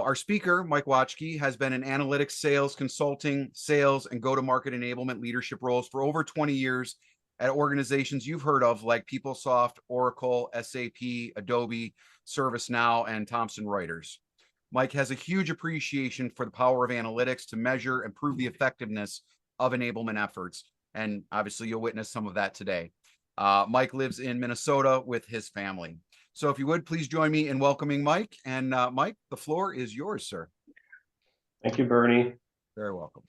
Our speaker, Mike Watchke, has been in analytics, sales, consulting, sales, and go-to-market enablement leadership roles for over 20 years at organizations you've heard of like PeopleSoft, Oracle, SAP, Adobe, ServiceNow, and Thomson Reuters. Mike has a huge appreciation for the power of analytics to measure and prove the effectiveness of enablement efforts. And obviously, you'll witness some of that today. Mike lives in Minnesota with his family. So if you would, please join me in welcoming Mike. And Mike, the floor is yours, sir. Thank you, Bernie. Very welcome.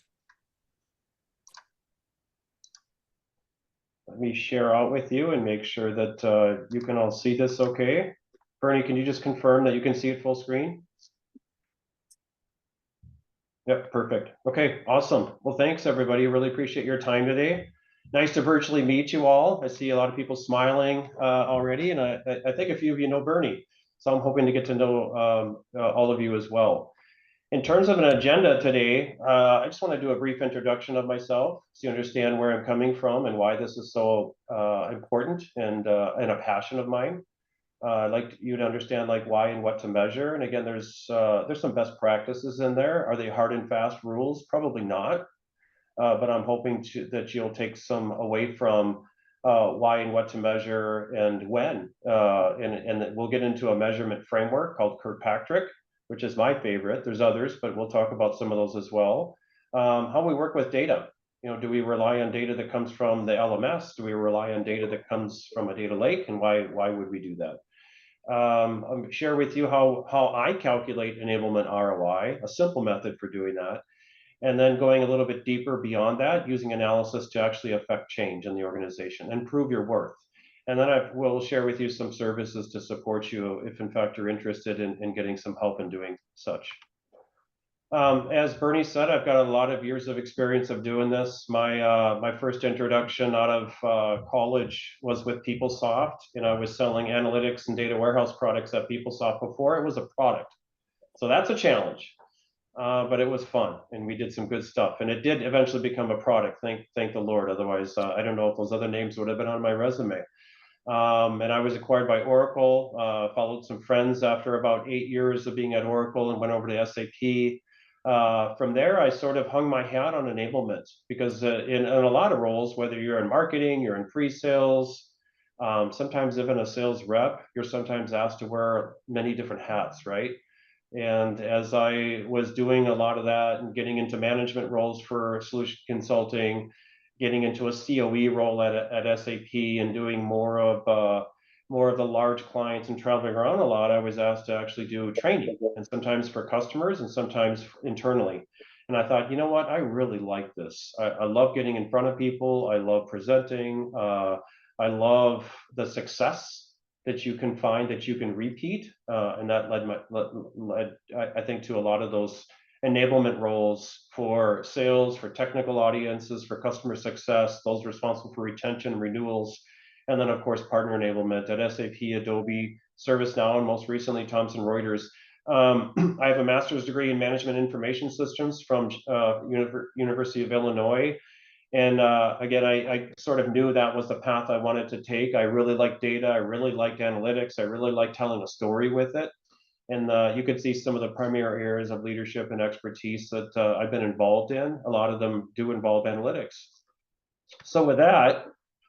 Let me share out with you and make sure that you can all see this okay. Bernie, can you just confirm that you can see it full screen? Yep, perfect. Okay, awesome. Well, thanks everybody. Really appreciate your time today. Nice to virtually meet you all. I see a lot of people smiling already, and I think a few of you know Bernie. So I'm hoping to get to know all of you as well. In terms of an agenda today, I just want to do a brief introduction of myself so you understand where I'm coming from and why this is so important and a passion of mine. I'd like you to understand like why and what to measure. And again, there's some best practices in there. Are they hard and fast rules? Probably not. But I'm hoping that you'll take some away from why and what to measure and when. And we'll get into a measurement framework called Kirkpatrick, which is my favorite. There's others, but we'll talk about some of those as well. How we work with data. You know, do we rely on data that comes from the LMS? Do we rely on data that comes from a data lake? And why would we do that? I'll share with you how I calculate enablement ROI, a simple method for doing that. And then going a little bit deeper beyond that, using analysis to actually affect change in the organization and prove your worth. And then I will share with you some services to support you if in fact you're interested in getting some help in doing such. As Bernie said, I've got a lot of years of experience of doing this. My first introduction out of college was with PeopleSoft, and I was selling analytics and data warehouse products at PeopleSoft before it was a product. So that's a challenge. But it was fun, and we did some good stuff, and it did eventually become a product. Thank the Lord. Otherwise, I don't know if those other names would have been on my resume. And I was acquired by Oracle. Followed some friends after about 8 years of being at Oracle, and went over to SAP. From there, I sort of hung my hat on enablement because in a lot of roles, whether you're in marketing, you're in pre-sales, sometimes even a sales rep, you're sometimes asked to wear many different hats, right? And as I was doing a lot of that and getting into management roles for solution consulting, getting into a COE role at SAP and doing more of the large clients and traveling around a lot, I was asked to actually do training, and sometimes for customers and sometimes internally. And I thought, you know what, I really like this. I love getting in front of people. I love presenting. I love the success that you can find that you can repeat, and that led I think to a lot of those enablement roles for sales, for technical audiences, for customer success, those responsible for retention, renewals, and then of course partner enablement at SAP, Adobe, ServiceNow, and most recently Thomson Reuters. I have a master's degree in management information systems from University of Illinois. And again, I sort of knew that was the path I wanted to take. I really like data. I really like analytics. I really like telling a story with it. And you could see some of the primary areas of leadership and expertise that I've been involved in. A lot of them do involve analytics. So with that,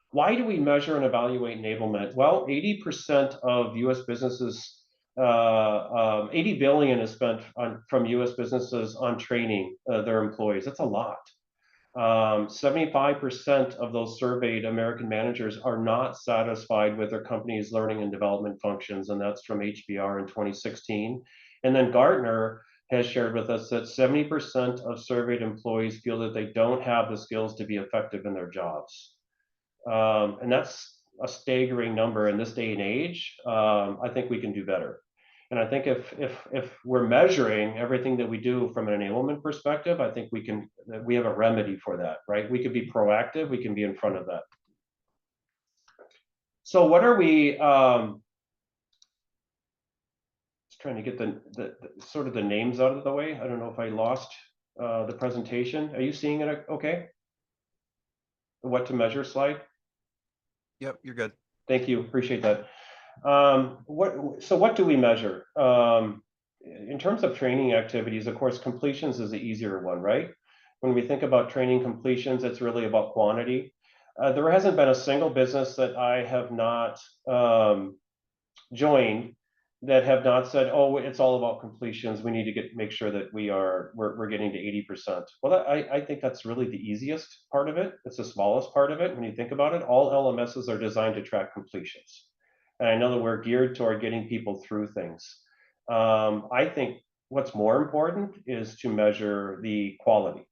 why do we measure and evaluate enablement? Well, 80% of US businesses, 80 billion is spent from US businesses on training their employees. That's a lot. 75% of those surveyed American managers are not satisfied with their company's learning and development functions, and that's from HBR in 2016. And then Gartner has shared with us that 70% of surveyed employees feel that they don't have the skills to be effective in their jobs. And that's a staggering number in this day and age. I think we can do better. And I think if we're measuring everything that we do from an enablement perspective, I think we have a remedy for that, right? We could be proactive, we can be in front of that. So what are we, just trying to get the sort of the names out of the way. I don't know if I lost the presentation. Are you seeing it okay? The what to measure slide? Yep, you're good. Thank you, appreciate that. So what do we measure? in terms of training activities, of course, completions is the easier one, right? When we think about training completions, it's really about quantity. There hasn't been a single business that I have not joined that have not said, "Oh, it's all about completions. We need to make sure that we're getting to 80%." Well, I think that's really the easiest part of it. It's the smallest part of it when you think about it. All LMSs are designed to track completions, and I know that we're geared toward getting people through things. I think what's more important is to measure the quality.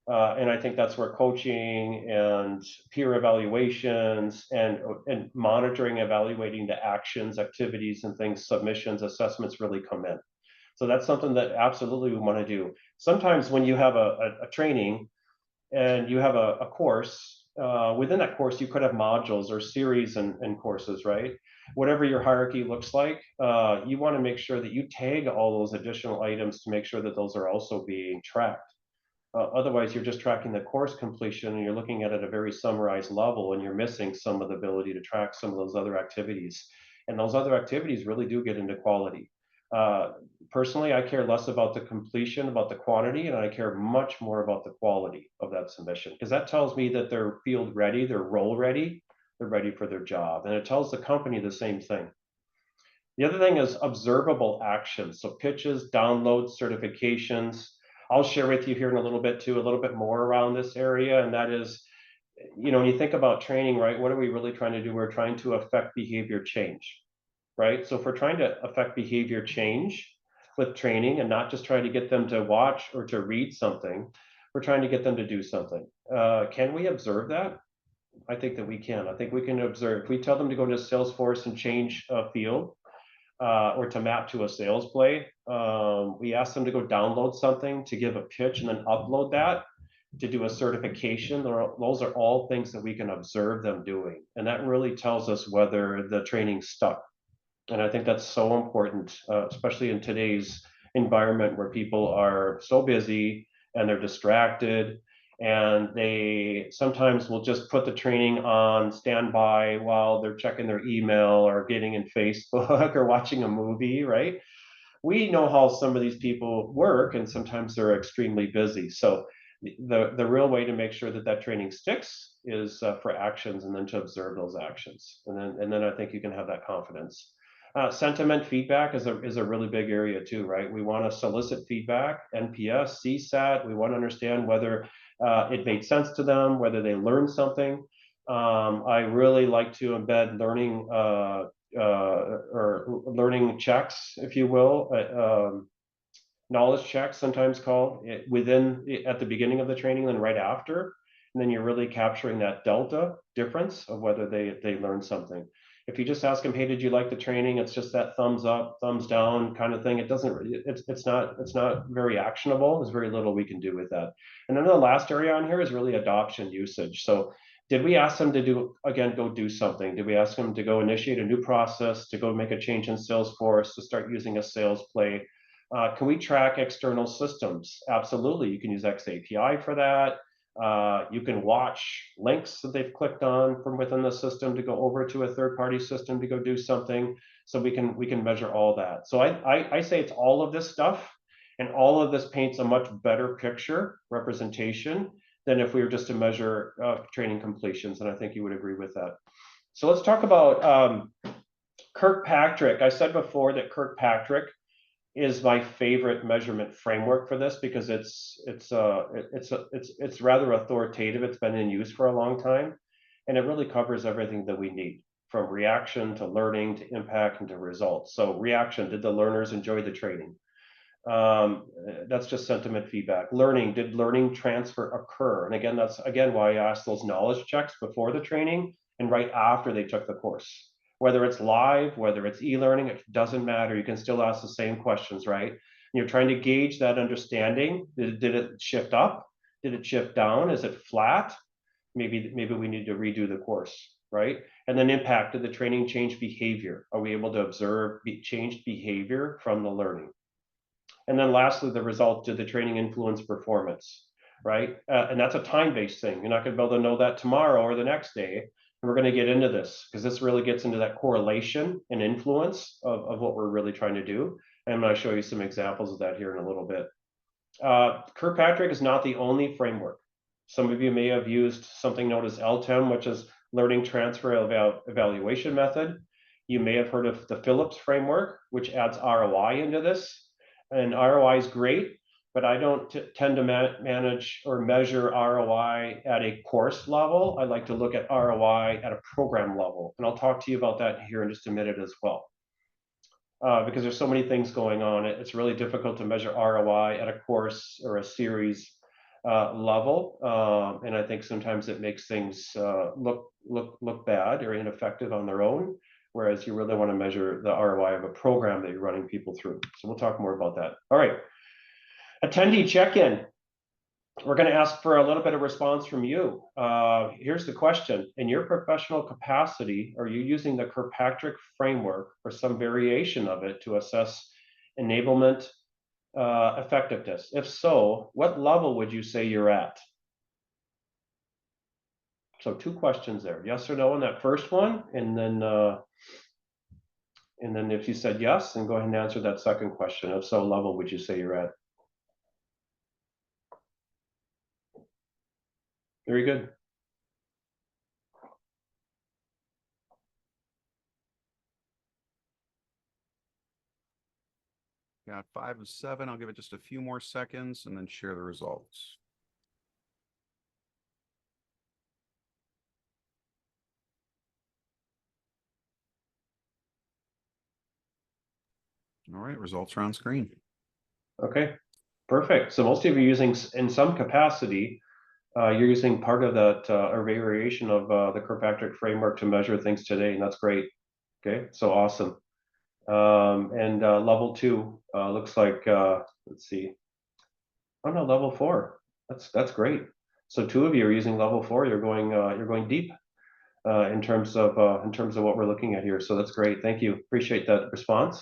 And I think that's where coaching and peer evaluations and monitoring, evaluating the actions, activities, and things, submissions, assessments really come in. So that's something that absolutely we want to do. Sometimes when you have a training and you have a course, within that course, you could have modules or series and courses, right? Whatever your hierarchy looks like, you want to make sure that you tag all those additional items to make sure that those are also being tracked. Otherwise, you're just tracking the course completion and you're looking at it at a very summarized level and you're missing some of the ability to track some of those other activities. And those other activities really do get into quality. Uh, Personally, I care less about the completion, about the quantity, and I care much more about the quality of that submission because that tells me that they're field ready, they're role ready, they're ready for their job. And it tells the company the same thing. The other thing is observable actions. So pitches, downloads, certifications. I'll share with you here in a little bit too, a little bit more around this area. And that is, when you think about training, right, what are we really trying to do? We're trying to affect behavior change, right? So if we're trying to affect behavior change with training and not just trying to get them to watch or to read something, we're trying to get them to do something. Can we observe that? I think that we can. I think we can observe. If we tell them to go to Salesforce and change a field, or to map to a sales play. We ask them to go download something to give a pitch and then upload that to do a certification. Those are all things that we can observe them doing. And that really tells us whether the training stuck. And I think that's so important, especially in today's environment where people are so busy and they're distracted and they sometimes will just put the training on standby while they're checking their email or getting in Facebook or watching a movie, right? We know how some of these people work and sometimes they're extremely busy. So the real way to make sure that that training sticks is for actions and then to observe those actions. And then I think you can have that confidence. Sentiment feedback is a really big area too, right? We want to solicit feedback, NPS, CSAT. We want to understand whether it made sense to them, whether they learned something. I really like to embed learning or learning checks, if you will, knowledge checks, sometimes called, at the beginning of the training, and then right after. And then you're really capturing that delta difference of whether they learned something. If you just ask them, "Hey, did you like the training?" It's just that thumbs up, thumbs down kind of thing. It doesn't. It's not very actionable. There's very little we can do with that. And then the last area on here is really adoption usage. So did we ask them to go do something? Did we ask them to go initiate a new process, to go make a change in Salesforce, to start using a sales play? Can we track external systems? Absolutely. You can use XAPI for that. You can watch links that they've clicked on from within the system to go over to a third-party system to go do something. So we can measure all that. So I say it's all of this stuff, and all of this paints a much better picture representation than if we were just to measure training completions. And I think you would agree with that. So let's talk about Kirkpatrick. I said before that Kirkpatrick is my favorite measurement framework for this because it's rather authoritative. It's been in use for a long time, and it really covers everything that we need, from reaction to learning to impact and to results. So reaction: did the learners enjoy the training? That's just sentiment feedback. Learning: did learning transfer occur? And again, that's why I asked those knowledge checks before the training and right after they took the course. Whether it's live, whether it's e-learning, it doesn't matter. You can still ask the same questions, right? And you're trying to gauge that understanding. Did it shift up? Did it shift down? Is it flat? Maybe we need to redo the course, right? And then impact: did the training change behavior? Are we able to observe changed behavior from the learning? And then lastly, the result: did the training influence performance, right? And that's a time-based thing. You're not going to be able to know that tomorrow or the next day. And we're going to get into this because this really gets into that correlation and influence of what we're really trying to do. And I'm going to show you some examples of that here in a little bit. Kirkpatrick is not the only framework. Some of you may have used something known as LTEM, which is Learning Transfer Evaluation Method. You may have heard of the Phillips framework, which adds ROI into this. And ROI is great, but I don't tend to manage or measure ROI at a course level. I like to look at ROI at a program level. And I'll talk to you about that here in just a minute as well. Because there's so many things going on. It's really difficult to measure ROI at a course or a series level, and I think sometimes it makes things look bad or ineffective on their own. Whereas you really want to measure the ROI of a program that you're running people through. So we'll talk more about that. All right, attendee check-in. We're going to ask for a little bit of response from you. Here's the question. In your professional capacity, are you using the Kirkpatrick framework or some variation of it to assess enablement effectiveness? If so, what level would you say you're at? So 2 questions there, yes or no on that first one, and then if you said yes, then go ahead and answer that second question. If so, level would you say you're at? Very good. Got 5 of 7. I'll give it just a few more seconds and then share the results. All right, results are on screen. Okay, perfect. So most of you are using, in some capacity, you're using part of that or variation of the Kirkpatrick framework to measure things today, and that's great. Okay, so awesome. And level 2 looks like, let's see. Oh no, level 4. That's great. So 2 of you are using level 4. You're going deep in terms of what we're looking at here. So that's great. Thank you. Appreciate that response.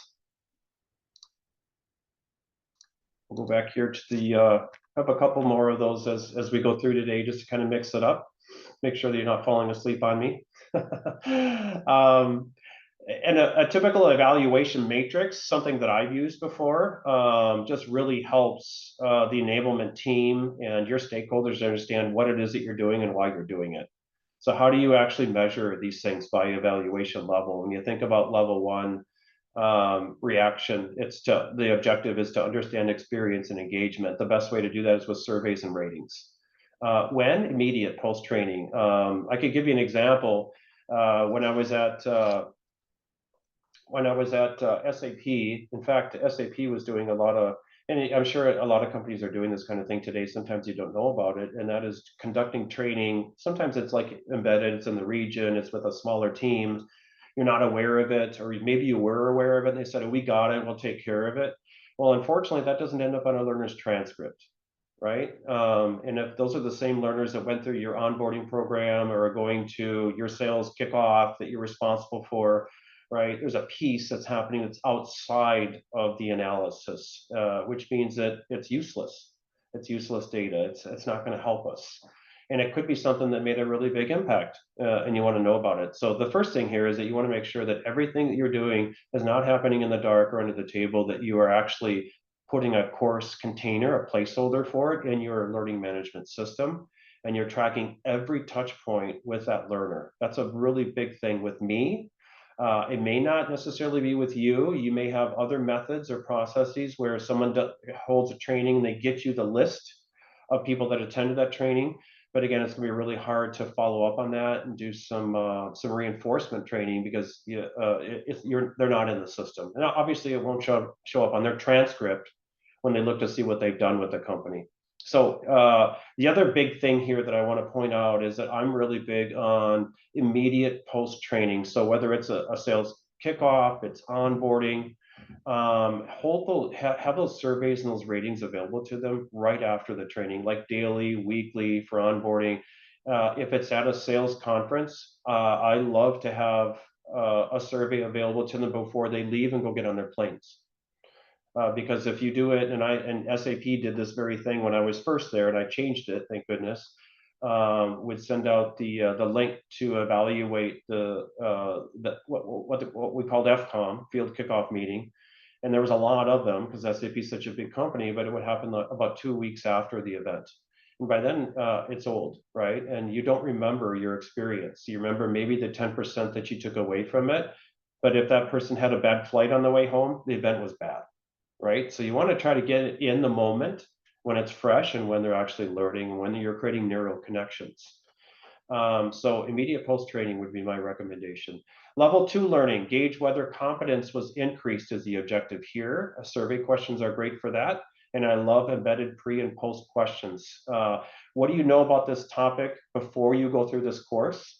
We'll go back here to the have a couple more of those as we go through today, just to kind of mix it up. Make sure that you're not falling asleep on me. And a typical evaluation matrix, something that I've used before, just really helps the enablement team and your stakeholders understand what it is that you're doing and why you're doing it. So how do you actually measure these things by evaluation level? When you think about level 1 reaction, the objective is to understand experience and engagement. The best way to do that is with surveys and ratings. When immediate post-training, I could give you an example. When I was at SAP, in fact, SAP was doing a lot of, and I'm sure a lot of companies are doing this kind of thing today. Sometimes you don't know about it, and that is conducting training. Sometimes it's like embedded, it's in the region, it's with a smaller team. You're not aware of it, or maybe you were aware of it, and they said, oh, we got it, we'll take care of it. Well, unfortunately, that doesn't end up on a learner's transcript, right? And if those are the same learners that went through your onboarding program or are going to your sales kickoff that you're responsible for, right? There's a piece that's happening that's outside of the analysis, which means that it's useless. It's useless data. It's not going to help us. And it could be something that made a really big impact, and you want to know about it. So the first thing here is that you want to make sure that everything that you're doing is not happening in the dark or under the table, that you are actually putting a course container, a placeholder for it in your learning management system, and you're tracking every touch point with that learner. That's a really big thing with me. It may not necessarily be with you. You may have other methods or processes where someone holds a training and they get you the list of people that attended that training. But again, it's going to be really hard to follow up on that and do some reinforcement training because they're not in the system. And obviously, it won't show up on their transcript when they look to see what they've done with the company. So the other big thing here that I want to point out is that I'm really big on immediate post training. So whether it's a sales kickoff, it's onboarding, have those surveys and those ratings available to them right after the training, like daily, weekly for onboarding. If it's at a sales conference, I love to have a survey available to them before they leave and go get on their planes. Because if you do it, and SAP did this very thing when I was first there, and I changed it, thank goodness, would send out the link to evaluate what we called FCOM, field kickoff meeting. And there was a lot of them because SAP is such a big company, but it would happen about 2 weeks after the event. And by then, it's old, right? And you don't remember your experience. You remember maybe the 10% that you took away from it. But if that person had a bad flight on the way home, the event was bad, right? So you want to try to get it in the moment when it's fresh and when they're actually learning, when you're creating neural connections. So immediate post training would be my recommendation. Level 2 learning, gauge whether competence was increased is the objective here. Survey questions are great for that. And I love embedded pre and post questions. What do you know about this topic before you go through this course?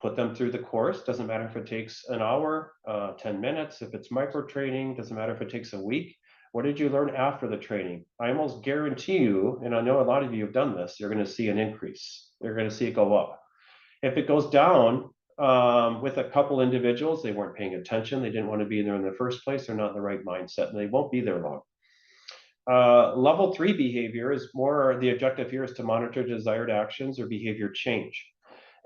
Put them through the course. Doesn't matter if it takes an hour, 10 minutes, if it's micro training, doesn't matter if it takes a week. What did you learn after the training? I almost guarantee you, and I know a lot of you have done this, you're going to see an increase. You're going to see it go up. If it goes down with a couple individuals, they weren't paying attention, they didn't want to be there in the first place, they're not in the right mindset, and they won't be there long. Level 3 behavior is more, the objective here is to monitor desired actions or behavior change.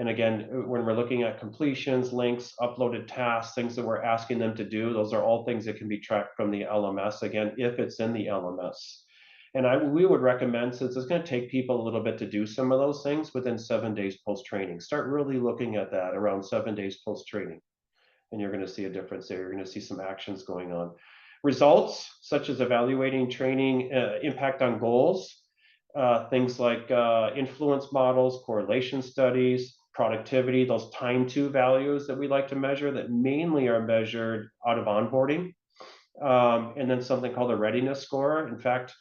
And again, when we're looking at completions, links, uploaded tasks, things that we're asking them to do, those are all things that can be tracked from the LMS, again, if it's in the LMS. And we would recommend, since it's going to take people a little bit to do some of those things, within 7 days post-training. Start really looking at that around 7 days post-training. And you're going to see a difference there. You're going to see some actions going on. Results, such as evaluating training impact on goals, things like influence models, correlation studies, productivity, those time to values that we like to measure that mainly are measured out of onboarding. And then something called a readiness score. In fact,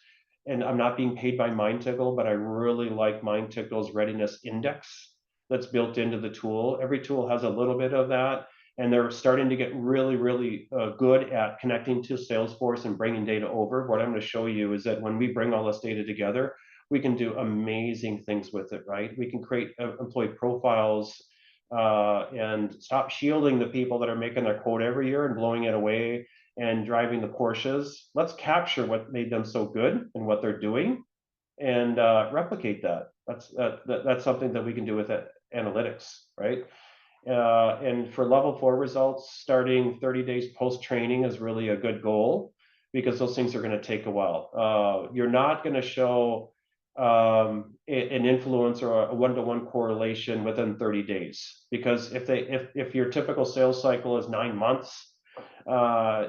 and I'm not being paid by MindTickle, but I really like MindTickle's readiness index that's built into the tool. Every tool has a little bit of that. And they're starting to get really, really good at connecting to Salesforce and bringing data over. What I'm going to show you is that when we bring all this data together, we can do amazing things with it, right? We can create employee profiles and stop shielding the people that are making their quote every year and blowing it away and driving the Porsches. Let's capture what made them so good and what they're doing and replicate that. That's something that we can do with analytics, right? And for level 4 results, starting 30 days post-training is really a good goal because those things are going to take a while. You're not going to show an influence or a one-to-one correlation within 30 days because if your typical sales cycle is 9 months,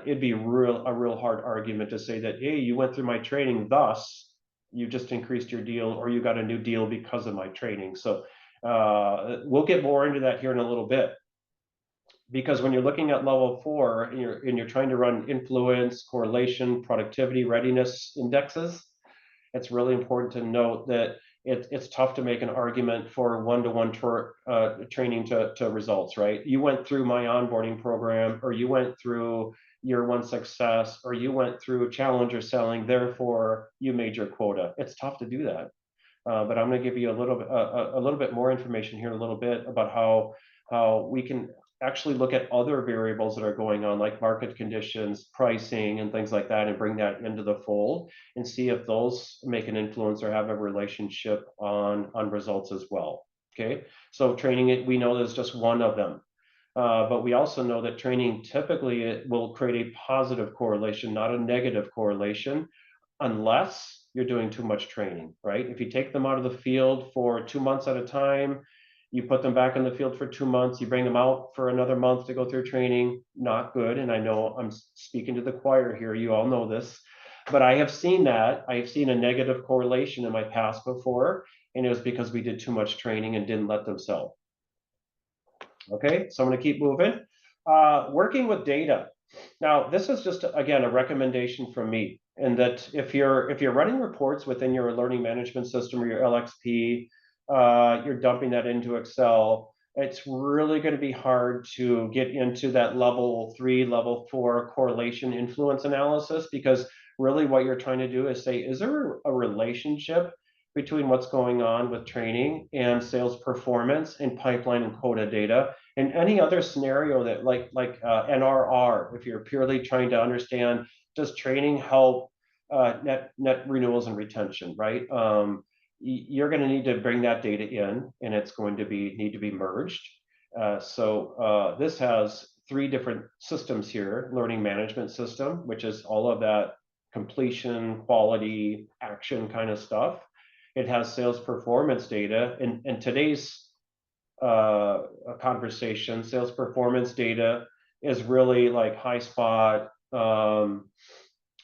it'd be a real hard argument to say that, hey, you went through my training, thus you just increased your deal or you got a new deal because of my training. So we'll get more into that here in a little bit. Because when you're looking at level 4 and you're trying to run influence, correlation, productivity, readiness indexes, it's really important to note that it's tough to make an argument for one-to-one training to results, right? You went through my onboarding program, or you went through year 1 success, or you went through challenger selling, therefore you made your quota. It's tough to do that. But I'm going to give you a little bit more information here in a little bit about how we can actually look at other variables that are going on, like market conditions, pricing, and things like that, and bring that into the fold and see if those make an influence or have a relationship on results as well. Okay, so training, we know there's just one of them. But we also know that training typically it will create a positive correlation, not a negative correlation, unless you're doing too much training, right? If you take them out of the field for 2 months at a time, you put them back in the field for 2 months, you bring them out for another month to go through training, not good. And I know I'm speaking to the choir here, you all know this, but I have seen that. I have seen a negative correlation in my past before, and it was because we did too much training and didn't let them sell. Okay, so I'm going to keep moving. Working with data. Now, this is just, again, a recommendation from me, and that if you're running reports within your learning management system or your LXP, you're dumping that into Excel, it's really going to be hard to get into that level 3, level 4 correlation influence analysis, because really what you're trying to do is say, is there a relationship between what's going on with training and sales performance and pipeline and quota data, and any other scenario that like NRR, if you're purely trying to understand, does training help net renewals and retention, right? You're going to need to bring that data in, and it's going to need to be merged. So this has three different systems here: learning management system, which is all of that completion, quality, action kind of stuff. It has sales performance data. In today's conversation, sales performance data is really like high spot,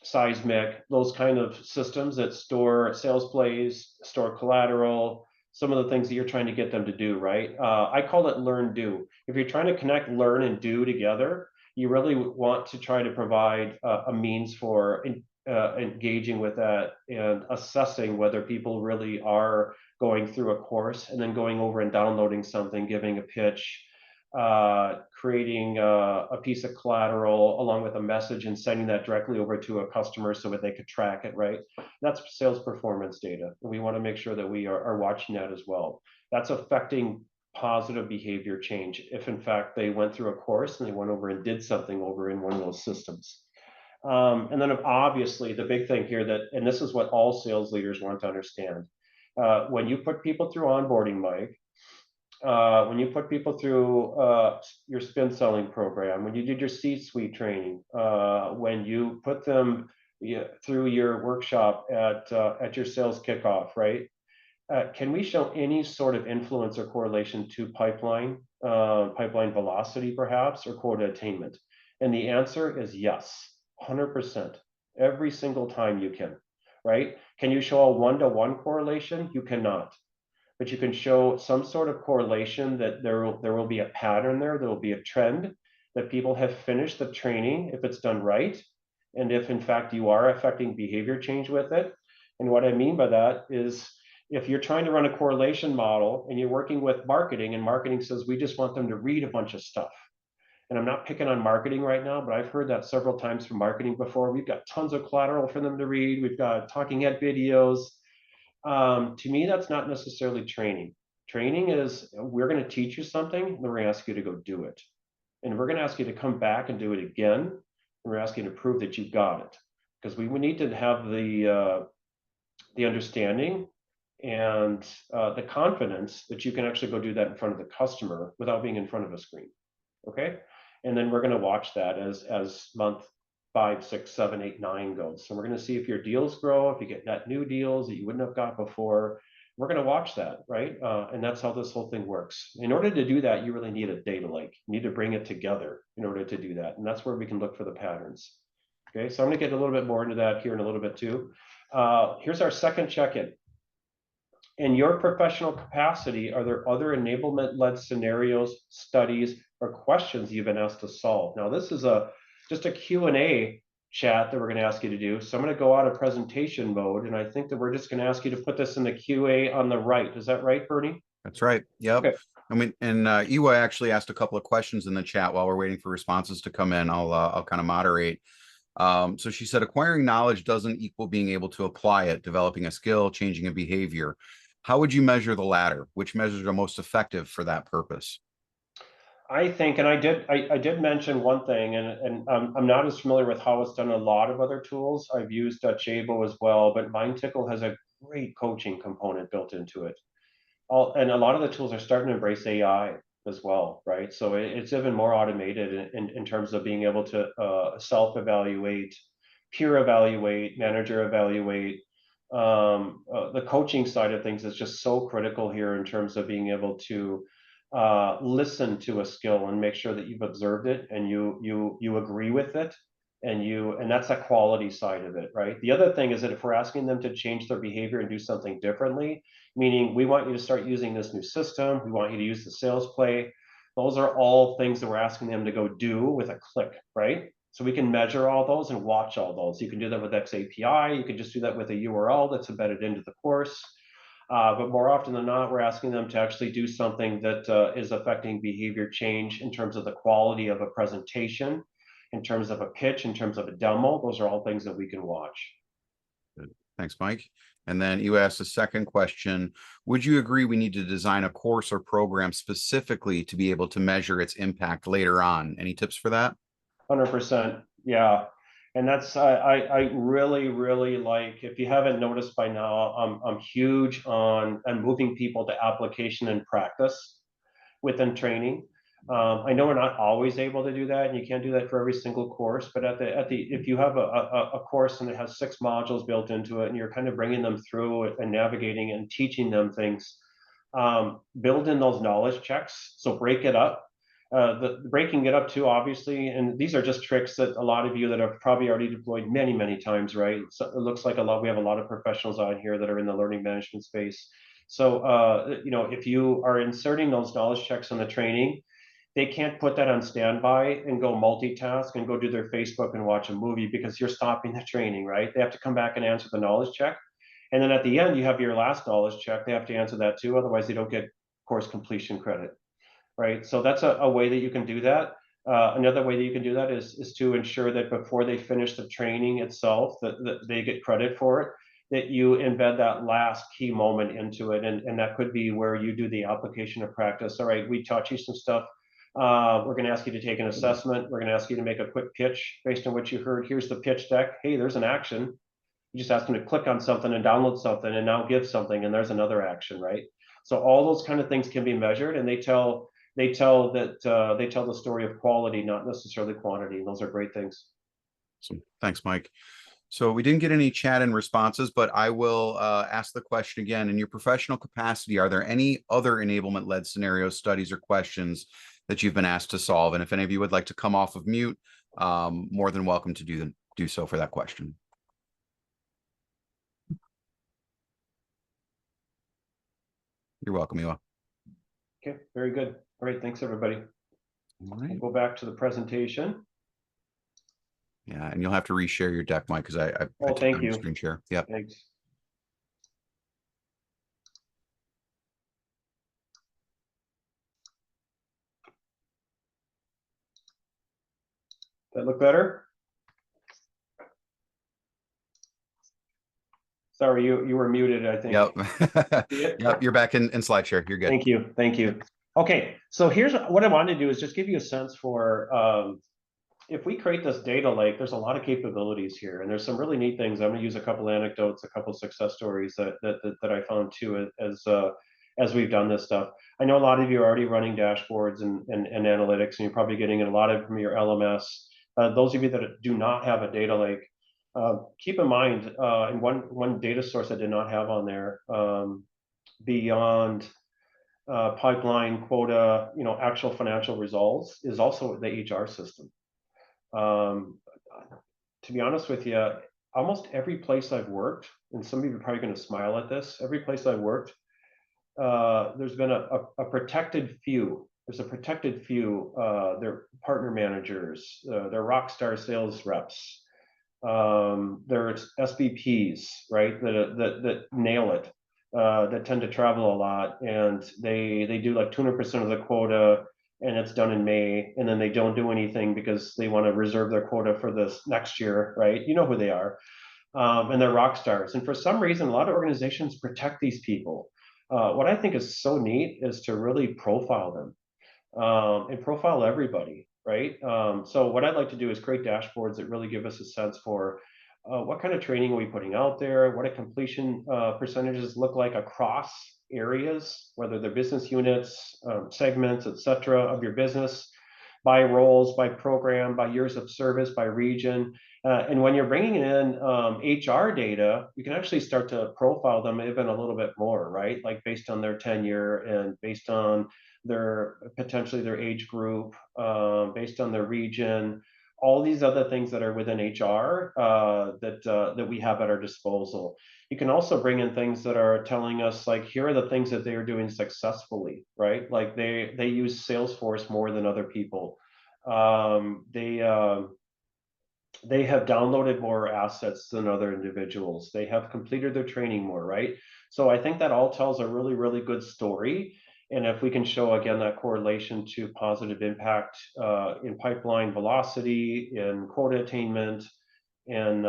seismic, those kind of systems that store sales plays, store collateral, some of the things that you're trying to get them to do, right? I call it learn do. If you're trying to connect learn and do together, you really want to try to provide a means for engaging with that and assessing whether people really are going through a course and then going over and downloading something, giving a pitch, creating a piece of collateral along with a message and sending that directly over to a customer so that they could track it, right? That's sales performance data. We want to make sure that we are watching that as well. That's affecting positive behavior change if in fact they went through a course and they went over and did something over in one of those systems. And then obviously the big thing here that, and this is what all sales leaders want to understand, when you put people through onboarding, Mike, when you put people through your spin selling program, when you did your C-suite training, when you put them through your workshop at your sales kickoff, right? Can we show any sort of influence or correlation to pipeline velocity perhaps, or quota attainment? And the answer is yes, 100%. Every single time you can, right? Can you show a one-to-one correlation? You cannot. But you can show some sort of correlation that there will be a pattern there will be a trend, that people have finished the training if it's done right, and if in fact you are affecting behavior change with it. And what I mean by that is, if you're trying to run a correlation model and you're working with marketing and marketing says we just want them to read a bunch of stuff, and I'm not picking on marketing right now, but I've heard that several times from marketing before. We've got tons of collateral for them to read, we've got talking head videos. To me, that's not necessarily training. Training is, we're going to teach you something, and then we're going to ask you to go do it. And we're going to ask you to come back and do it again. And we're asking you to prove that you got it. Because we need to have the understanding and the confidence that you can actually go do that in front of the customer without being in front of a screen. Okay. And then we're going to watch that as month 5, 6, 7, 8, 9 goes. So we're going to see if your deals grow, if you get net new deals that you wouldn't have got before. We're going to watch that, right? And that's how this whole thing works. In order to do that, you really need a data lake. You need to bring it together in order to do that. And that's where we can look for the patterns. Okay, so I'm going to get a little bit more into that here in a little bit too. Here's our second check-in. In your professional capacity, are there other enablement-led scenarios, studies, or questions you've been asked to solve? Now, this is just a Q&A chat that we're going to ask you to do. So I'm going to go out of presentation mode, and I think that we're just going to ask you to put this in the QA on the right. Is that right, Bernie? That's right. Yep. Okay. I mean, and Ewa actually asked a couple of questions in the chat while we're waiting for responses to come in. I'll kind of moderate. So she said, acquiring knowledge doesn't equal being able to apply it, developing a skill, changing a behavior. How would you measure the latter? Which measures are most effective for that purpose? I think, and I did mention one thing, and I'm not as familiar with how it's done in a lot of other tools. I've used Jabo as well, but MindTickle has a great coaching component built into it. And a lot of the tools are starting to embrace AI as well, right? So it's even more automated in terms of being able to self-evaluate, peer evaluate, manager evaluate. The coaching side of things is just so critical here in terms of being able to listen to a skill and make sure that you've observed it and you agree with it, and that's a quality side of it, right? The other thing is that if we're asking them to change their behavior and do something differently, meaning we want you to start using this new system, we want you to use the sales play, those are all things that we're asking them to go do with a click, right? So we can measure all those and watch all those. You can do that with XAPI. You can just do that with a URL that's embedded into the course. But more often than not, we're asking them to actually do something that is affecting behavior change in terms of the quality of a presentation, in terms of a pitch, in terms of a demo. Those are all things that we can watch. Good. Thanks, Mike. And then you asked a second question. Would you agree we need to design a course or program specifically to be able to measure its impact later on? Any tips for that? 100%. Yeah. And that's, I really like, if you haven't noticed by now, I'm huge on moving people to application and practice within training. I know we're not always able to do that, and you can't do that for every single course. But if you have a course and it has 6 modules built into it, and you're kind of bringing them through it and navigating and teaching them things, build in those knowledge checks. So break it up. The breaking it up too, obviously, and these are just tricks that a lot of you that have probably already deployed many, many times, right? So it looks like we have a lot of professionals on here that are in the learning management space. So, if you are inserting those knowledge checks in the training, they can't put that on standby and go multitask and go do their Facebook and watch a movie, because you're stopping the training, right? They have to come back and answer the knowledge check. And then at the end, you have your last knowledge check. They have to answer that too. Otherwise, they don't get course completion credit, right? So that's a way that you can do that. Another way that you can do that is to ensure that before they finish the training itself, that they get credit for it, that you embed that last key moment into it. And that could be where you do the application of practice. All right, we taught you some stuff. We're going to ask you to take an assessment. We're going to ask you to make a quick pitch based on what you heard. Here's the pitch deck. Hey, there's an action. You just ask them to click on something and download something and now give something, and there's another action, right? So all those kind of things can be measured, and they tell the story of quality, not necessarily quantity. And those are great things. Awesome. Thanks, Mike. So we didn't get any chat and responses, but I will ask the question again. In your professional capacity, are there any other enablement-led scenarios, studies, or questions that you've been asked to solve? And if any of you would like to come off of mute, more than welcome to do so for that question. You're welcome, Ewa. Okay, very good. All right, thanks everybody. All right. We'll go back to the presentation. Yeah, and you'll have to reshare your deck, Mike, because I thank you. Screen share. Yep. Thanks. That look better? Sorry, you were muted, I think. Yep. Yep, you're back in SlideShare. You're good. Thank you. Thank you. Okay, so here's what I wanted to do is just give you a sense for if we create this data lake, there's a lot of capabilities here, and there's some really neat things. I'm going to use a couple anecdotes, a couple success stories that I found too as we've done this stuff. I know a lot of you are already running dashboards and analytics, and you're probably getting a lot of from your LMS. Those of you that do not have a data lake, keep in mind, and one data source I did not have on there, beyond pipeline quota, actual financial results, is also the HR system. To be honest with you, almost every place I've worked, and some of you are probably going to smile at this, every place I've worked, there's been a protected few. There's a protected few. They're partner managers, they're rock star sales reps, there's SVPs, right, that nail it, that tend to travel a lot, and they do like 200% of the quota, and it's done in May, and then they don't do anything because they want to reserve their quota for this next year, right? You know who they are. And they're rock stars. And for some reason, a lot of organizations protect these people. What I think is so neat is to really profile them, and profile everybody, right? So what I'd like to do is create dashboards that really give us a sense for what kind of training are we putting out there, what do completion percentages look like across areas, whether they're business units, segments, etc., of your business, by roles, by program, by years of service, by region. And when you're bringing in HR data, you can actually start to profile them even a little bit more, right? Like based on their tenure and based on potentially their age group, based on their region, all these other things that are within HR that we have at our disposal. You can also bring in things that are telling us, like, here are the things that they are doing successfully, right? Like they use Salesforce more than other people. They have downloaded more assets than other individuals. They have completed their training more, right? So I think that all tells a really, really good story. And if we can show, again, that correlation to positive impact in pipeline velocity, in quota attainment, in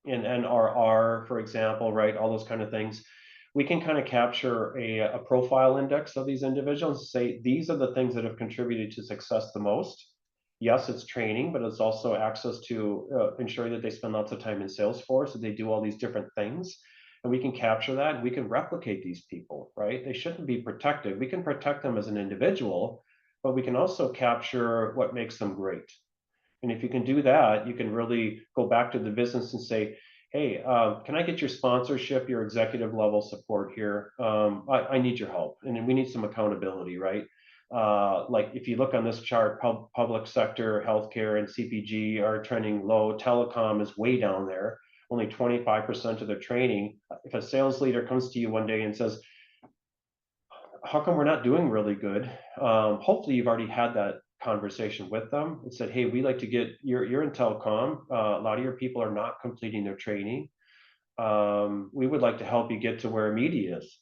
NRR, for example, right? All those kind of things. We can kind of capture a profile index of these individuals and say, these are the things that have contributed to success the most. Yes, it's training, but it's also access to ensuring that they spend lots of time in Salesforce, that they do all these different things. and we can capture that and we can replicate these people, right? They shouldn't be protected. We can protect them as an individual, but we can also capture what makes them great. And if you can do that, you can really go back to the business and say, hey, can I get your sponsorship, your executive level support here? I need your help, and we need some accountability, right? Like if you look on this chart, public sector, healthcare, and CPG are trending low. Telecom is way down there, only 25% of their training. If a sales leader comes to you one day and says, how come we're not doing really good? Hopefully you've already had that conversation with them and said, hey, we like to get, you're in telecom. A lot of your people are not completing their training. We would like to help you get to where media is.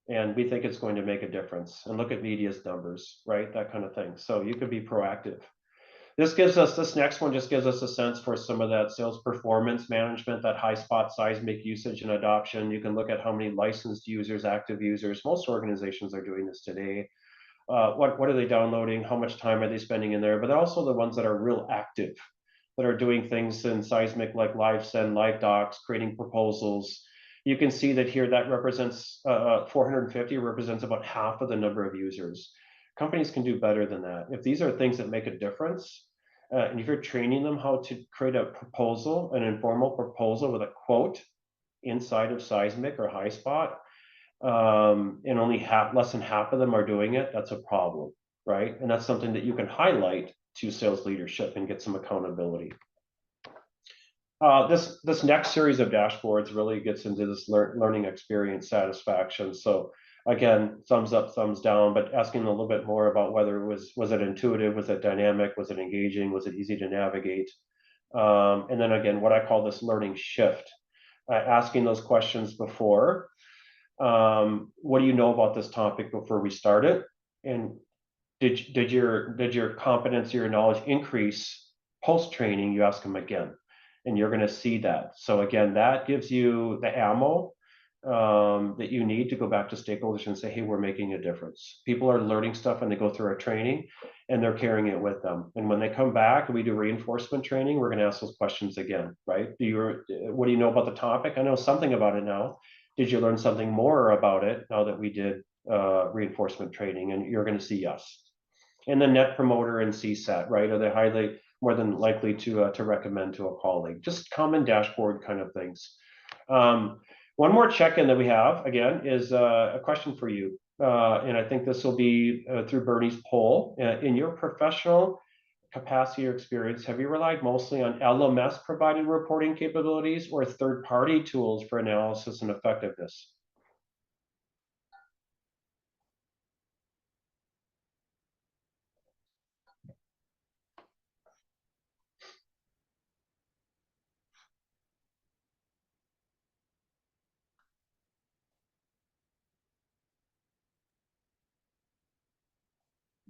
And we think it's going to make a difference. And look at media's numbers, right? That kind of thing. So you could be proactive. This next one just gives us a sense for some of that sales performance management, that high spot seismic usage and adoption. You can look at how many licensed users, active users. Most organizations are doing this today. What are they downloading? How much time are they spending in there? But also the ones that are real active, that are doing things in seismic like live send, live docs, creating proposals. You can see that here that represents 450 represents about half of the number of users. Companies can do better than that. If these are things that make a difference, and if you're training them how to create a proposal, an informal proposal with a quote inside of seismic or high spot, and only less than half of them are doing it, that's a problem, right? And that's something that you can highlight to sales leadership and get some accountability. This next series of dashboards really gets into this learning experience satisfaction. So again, thumbs up, thumbs down, but asking a little bit more about whether it was it intuitive, was it dynamic, was it engaging, was it easy to navigate? And then again, what I call this learning shift, asking those questions before. What do you know about this topic before we start it? And did your competence, your knowledge increase post training? You ask them again, and you're going to see that. So again, that gives you the ammo that you need to go back to stakeholders and say, hey, we're making a difference. People are learning stuff when they go through our training, and they're carrying it with them. And when they come back and we do reinforcement training, we're going to ask those questions again, right? What do you know about the topic? I know something about it now. Did you learn something more about it now that we did reinforcement training? And you're going to see yes. And then net promoter and CSAT, right? Are they highly more than likely to recommend to a colleague? Just common dashboard kind of things. One more check-in that we have, again, is a question for you. And I think this will be through Bernie's poll. In your professional capacity or experience, have you relied mostly on LMS provided reporting capabilities or third-party tools for analysis and effectiveness?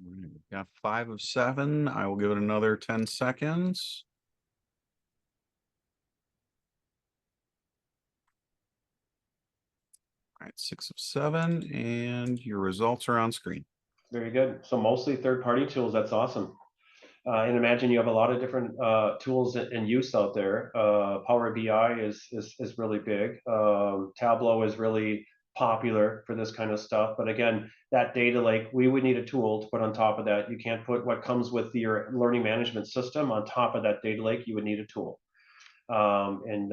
We've got 5 of 7. I will give it another 10 seconds. All right, 6 of 7, and your results are on screen. Very good. So mostly third-party tools. That's awesome. And imagine you have a lot of different tools in use out there. Power BI is really big. Tableau is really popular for this kind of stuff. But again, that data lake, we would need a tool to put on top of that. You can't put what comes with your learning management system on top of that data lake. You would need a tool. And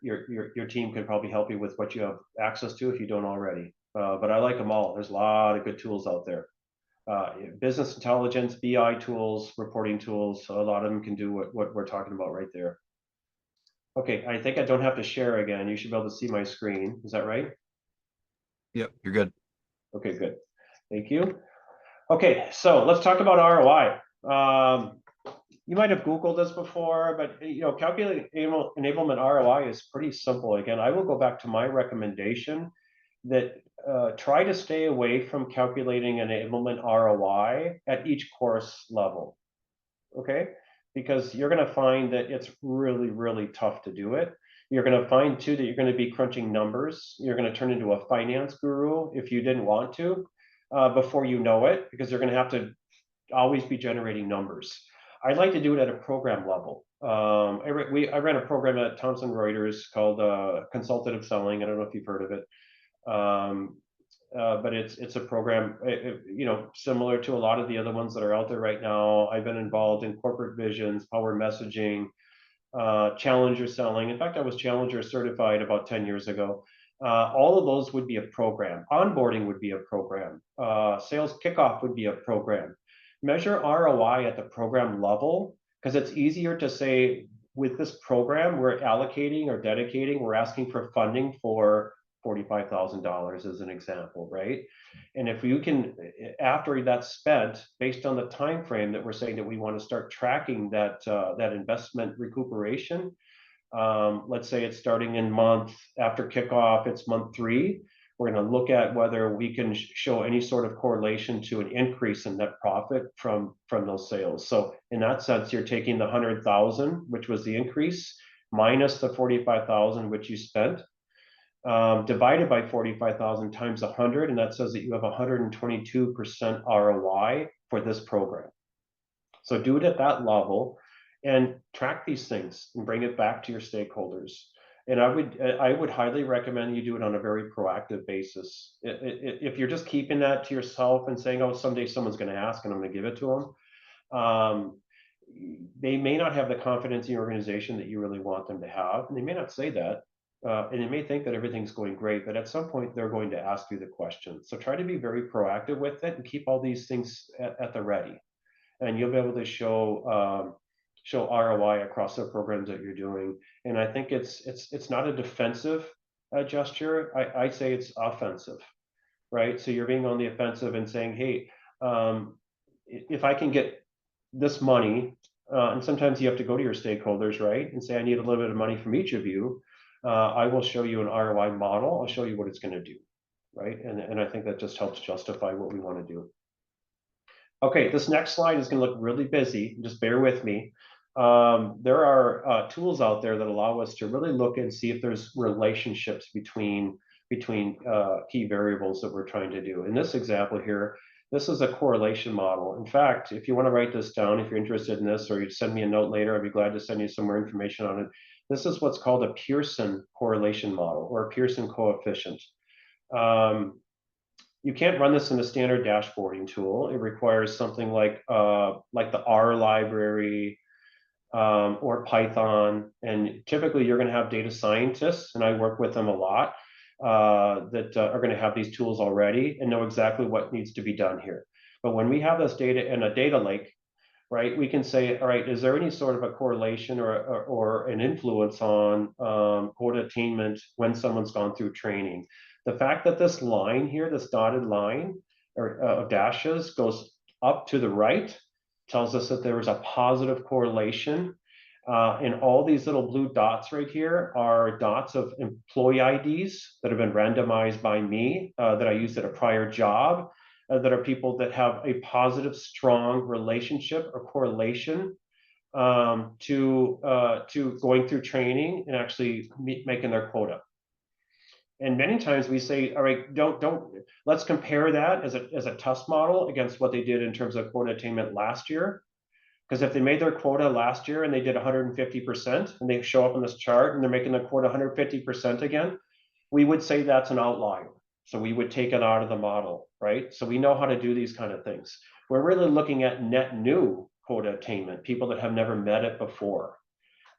your team can probably help you with what you have access to if you don't already. But I like them all. There's a lot of good tools out there. Business intelligence, BI tools, reporting tools. So a lot of them can do what we're talking about right there. Okay, I think I don't have to share again. You should be able to see my screen. Is that right? Yep, you're good. Okay, good. Thank you. Okay, so let's talk about ROI. You might have Googled this before, but calculating enablement ROI is pretty simple. Again, I will go back to my recommendation that try to stay away from calculating enablement ROI at each course level, okay? Because you're going to find that it's really, really tough to do it. You're going to find too that you're going to be crunching numbers. You're going to turn into a finance guru if you didn't want to before you know it, because you're going to have to always be generating numbers. I'd like to do it at a program level. I ran a program at Thomson Reuters called consultative selling. I don't know if you've heard of it. But it's a program, similar to a lot of the other ones that are out there right now. I've been involved in corporate visions, power messaging, challenger selling. In fact, I was challenger certified about 10 years ago. All of those would be a program. Onboarding would be a program. Sales kickoff would be a program. Measure ROI at the program level, because it's easier to say with this program, we're allocating or dedicating, we're asking for funding for $45,000 as an example, right? And if you can, after that's spent, based on the time frame that we're saying that we want to start tracking that investment recuperation, let's say it's starting in month after kickoff, it's month 3. We're going to look at whether we can show any sort of correlation to an increase in net profit from those sales. So in that sense, you're taking the 100,000, which was the increase, minus the 45,000 which you spent, divided by 45,000 times 100, and that says that you have 122% ROI for this program. So do it at that level and track these things and bring it back to your stakeholders. And I would highly recommend you do it on a very proactive basis. If you're just keeping that to yourself and saying, oh, someday someone's going to ask and I'm going to give it to them, they may not have the confidence in your organization that you really want them to have. And they may not say that. And they may think that everything's going great, but at some point they're going to ask you the question. So try to be very proactive with it and keep all these things at the ready. And you'll be able to show ROI across the programs that you're doing. And I think it's not a defensive gesture. I say it's offensive, right? So you're being on the offensive and saying, hey, if I can get this money, and sometimes you have to go to your stakeholders, right, and say, I need a little bit of money from each of you. I will show you an ROI model. I'll show you what it's going to do, right? And I think that just helps justify what we want to do. Okay, this next slide is going to look really busy. Just bear with me. There are tools out there that allow us to really look and see if there's relationships between key variables that we're trying to do. In this example here, this is a correlation model. In fact, if you want to write this down, if you're interested in this, or you send me a note later, I'd be glad to send you some more information on it. This is what's called a Pearson correlation model, or a Pearson coefficient. You can't run this in a standard dashboarding tool. It requires something like the R library or Python. And typically you're going to have data scientists, and I work with them a lot, that are going to have these tools already and know exactly what needs to be done here. But when we have this data in a data lake, right, we can say, all right, is there any sort of a correlation or an influence on quota attainment when someone's gone through training? The fact that this line here, this dotted line of dashes goes up to the right tells us that there is a positive correlation. And all these little blue dots right here are dots of employee IDs that have been randomized by me, that I used at a prior job, that are people that have a positive, strong relationship or correlation to going through training and actually making their quota. And many times we say, all right, let's compare that as a test model against what they did in terms of quota attainment last year. Because if they made their quota last year and they did 150%, and they show up in this chart and they're making their quota 150% again, we would say that's an outlier. So we would take it out of the model, right? So we know how to do these kind of things. We're really looking at net new quota attainment, people that have never met it before.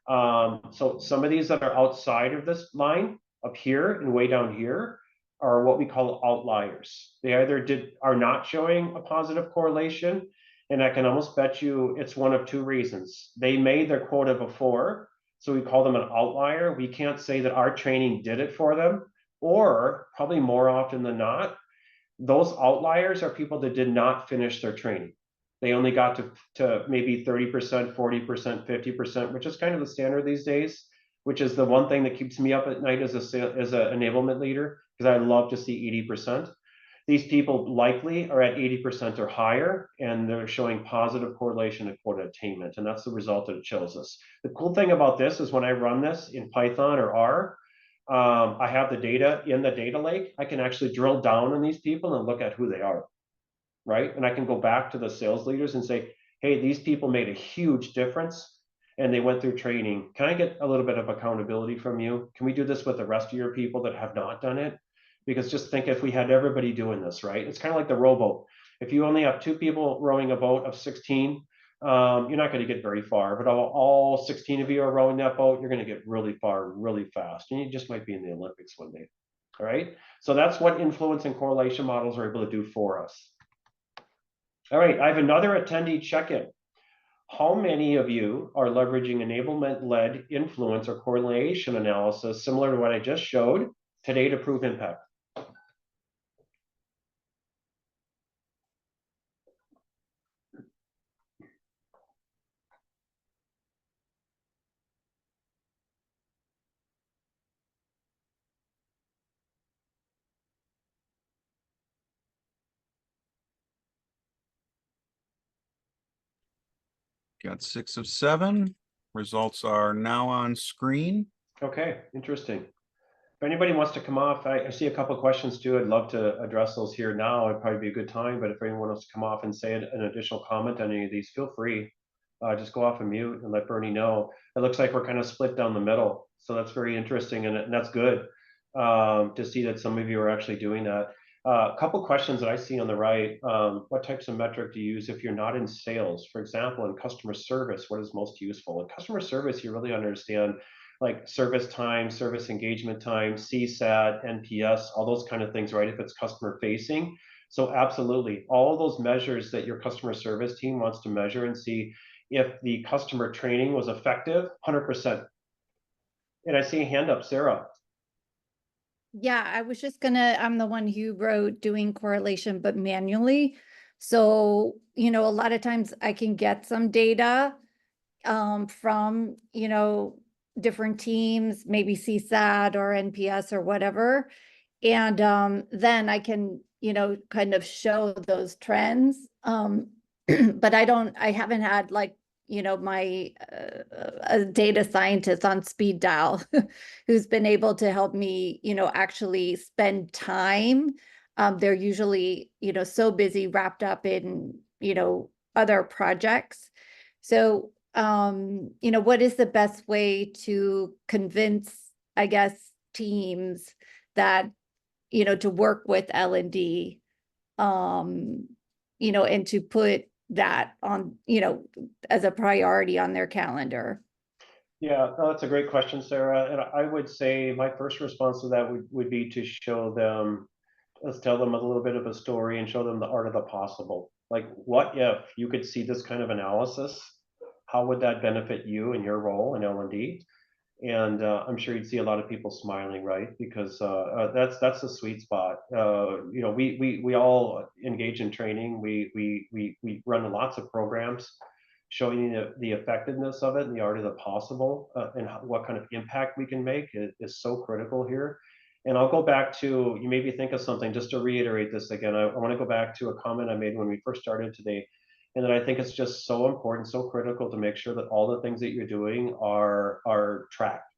So some of these that are outside of this line up here and way down here are what we call outliers. They either are not showing a positive correlation, and I can almost bet you it's one of two reasons. They made their quota before, so we call them an outlier. We can't say that our training did it for them, or probably more often than not, those outliers are people that did not finish their training. They only got to maybe 30%, 40%, 50%, which is kind of the standard these days, which is the one thing that keeps me up at night as an enablement leader, because I love to see 80%. These people likely are at 80% or higher, and they're showing positive correlation to quota attainment, and that's the result that it shows us. The cool thing about this is when I run this in Python or R, I have the data in the data lake. I can actually drill down on these people and look at who they are, right? And I can go back to the sales leaders and say, hey, these people made a huge difference. and they went through training. Can I get a little bit of accountability from you? Can we do this with the rest of your people that have not done it? Because just think if we had everybody doing this, right? It's kind of like the rowboat. If you only have 2 people rowing a boat of 16, you're not going to get very far. But all 16 of you are rowing that boat, you're going to get really far really fast. And you just might be in the Olympics one day. All right. So that's what influence and correlation models are able to do for us. All right. I have another attendee check-in. How many of you are leveraging enablement-led influence or correlation analysis similar to what I just showed today to prove impact? Got 6 of 7. Results are now on screen. Okay, interesting. If anybody wants to come off, I see a couple of questions too. I'd love to address those here now. It'd probably be a good time, but if anyone wants to come off and say an additional comment on any of these, feel free. Just go off and mute and let Bernie know. It looks like we're kind of split down the middle. So that's very interesting and that's good to see that some of you are actually doing that. A couple questions that I see on the right. What types of metric do you use if you're not in sales? For example, in customer service, what is most useful? In customer service, you really understand like service time, service engagement time, CSAT, NPS, all those kind of things, right? If it's customer facing. So absolutely, all of those measures that your customer service team wants to measure and see if the customer training was effective, 100%. And I see a hand up, Sarah. Yeah, I was just I'm the one who wrote doing correlation, but manually. So, a lot of times I can get some data from, different teams, maybe CSAT or NPS or whatever. And then I can, kind of show those trends. But I haven't had like, my a data scientist on speed dial who's been able to help me, actually spend time. They're usually, so busy, wrapped up in, other projects. So, what is the best way to convince, I guess, teams that, to work with L&D, and to put that on, as a priority on their calendar? Yeah, no, that's a great question, Sarah. And I would say my first response to that would be to show them, let's tell them a little bit of a story and show them the art of the possible. Like, what if you could see this kind of analysis? How would that benefit you in your role in L&D? And I'm sure you'd see a lot of people smiling, right? Because that's the sweet spot. We all engage in training. We run lots of programs showing the effectiveness of it and the art of the possible and what kind of impact we can make is so critical here. And I'll go back to, you made me think of something just to reiterate this again. I want to go back to a comment I made when we first started today. And then I think it's just so important, so critical to make sure that all the things that you're doing are tracked,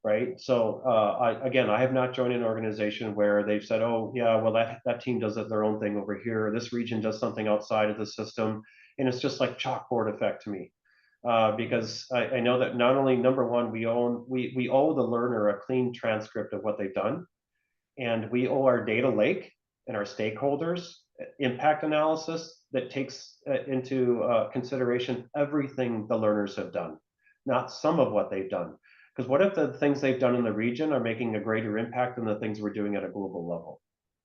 right? So I have not joined an organization where they've said, oh yeah, well that team does their own thing over here. This region does something outside of the system, and it's just like chalkboard effect to me. Because I know that not only number one, we owe the learner a clean transcript of what they've done, and we owe our data lake and our stakeholders impact analysis that takes into consideration everything the learners have done, not some of what they've done. Because what if the things they've done in the region are making a greater impact than the things we're doing at a global level?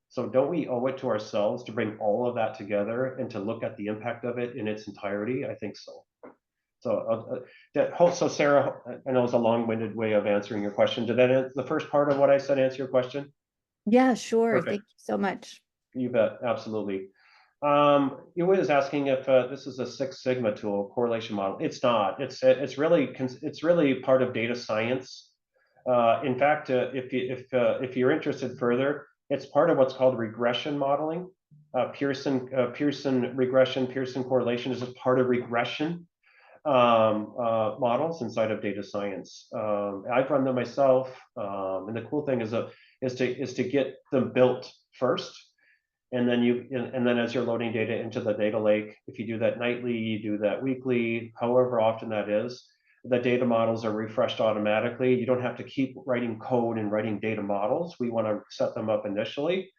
So don't we owe it to ourselves to bring all of that together and to look at the impact of it in its entirety? I think so. So Sarah, I know it's a long-winded way of answering your question. Did that the first part of what I said answer your question? Yeah, sure. Perfect. Thank you so much. You bet, absolutely. You was asking if this is a Six Sigma tool, correlation model. It's not. It's really part of data science. In fact, if you're interested further, it's part of what's called regression modeling. Pearson regression, Pearson correlation is a part of regression models inside of data science. I've run them myself, and the cool thing is to get them built first, and then as you're loading data into the data lake, if you do that nightly, you do that weekly, however often that is, The data models are refreshed automatically. You don't have to keep writing code and writing data models. We want to set them up initially,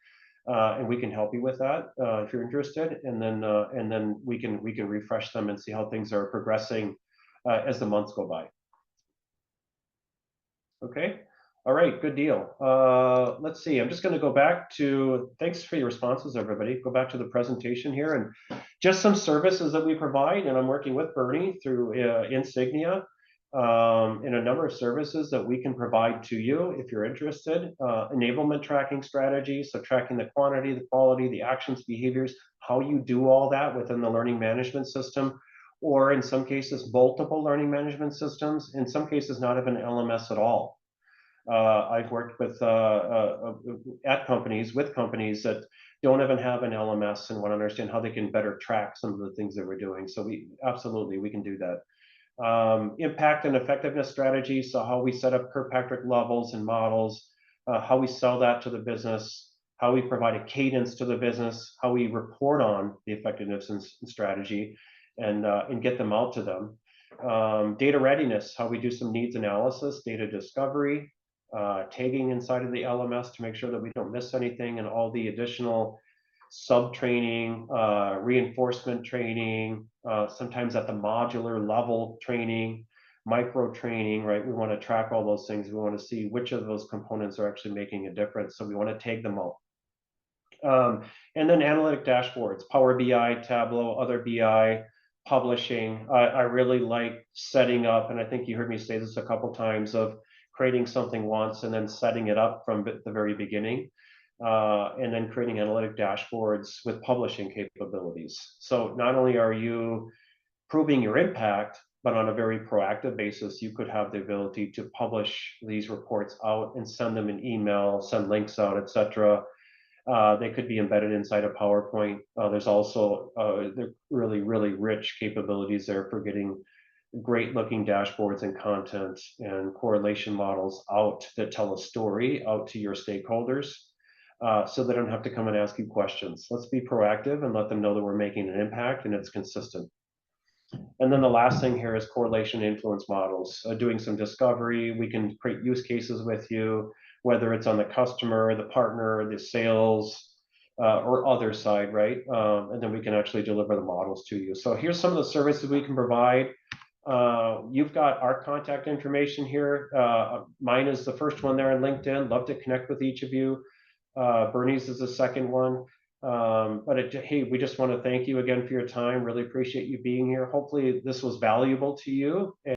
and we can help you with that if you're interested. And then we can refresh them and see how things are progressing as the months go by. Okay. All right, good deal. Let's see. I'm just going to go back to, thanks for your responses, everybody. Go back to the presentation here and just some services that we provide. And I'm working with Bernie through Insignia in a number of services that we can provide to you if you're interested. Enablement tracking strategies, so tracking the quantity, the quality, the actions, behaviors, how you do all that within the learning management system, or in some cases, multiple learning management systems, in some cases, not even LMS at all. I've worked with at companies with companies that don't even have an LMS and want to understand how they can better track some of the things that we're doing. So we can do that. Impact and effectiveness strategies, so how we set up Kirkpatrick levels and models, how we sell that to the business, how we provide a cadence to the business, how we report on the effectiveness and strategy, and get them out to them. Data readiness, how we do some needs analysis, data discovery, tagging inside of the LMS to make sure that we don't miss anything, and all the additional sub-training, reinforcement training, sometimes at the modular level training, micro training, right? We want to track all those things. We want to see which of those components are actually making a difference. So we want to tag them all. And then analytic dashboards, Power BI, Tableau, other BI, publishing. I really like setting up, and I think you heard me say this a couple times, of creating something once and then setting it up from the very beginning, and then creating analytic dashboards with publishing capabilities. So not only are you proving your impact, but on a very proactive basis, you could have the ability to publish these reports out and send them in email, send links out, etc. They could be embedded inside a PowerPoint. There's also really, really rich capabilities there for getting great looking dashboards and content and correlation models out that tell a story out to your stakeholders, so they don't have to come and ask you questions. Let's be proactive and let them know that we're making an impact and it's consistent. And then the last thing here is correlation influence models. Doing some discovery, we can create use cases with you, whether it's on the customer, the partner, the sales, or other side, right? And then we can actually deliver the models to you. So here's some of the services we can provide. You've got our contact information here. Mine is the first one there on LinkedIn. Love to connect with each of you. Bernie's is the second one. Hey, we just want to thank you again for your time. Really appreciate you being here. Hopefully this was valuable to you.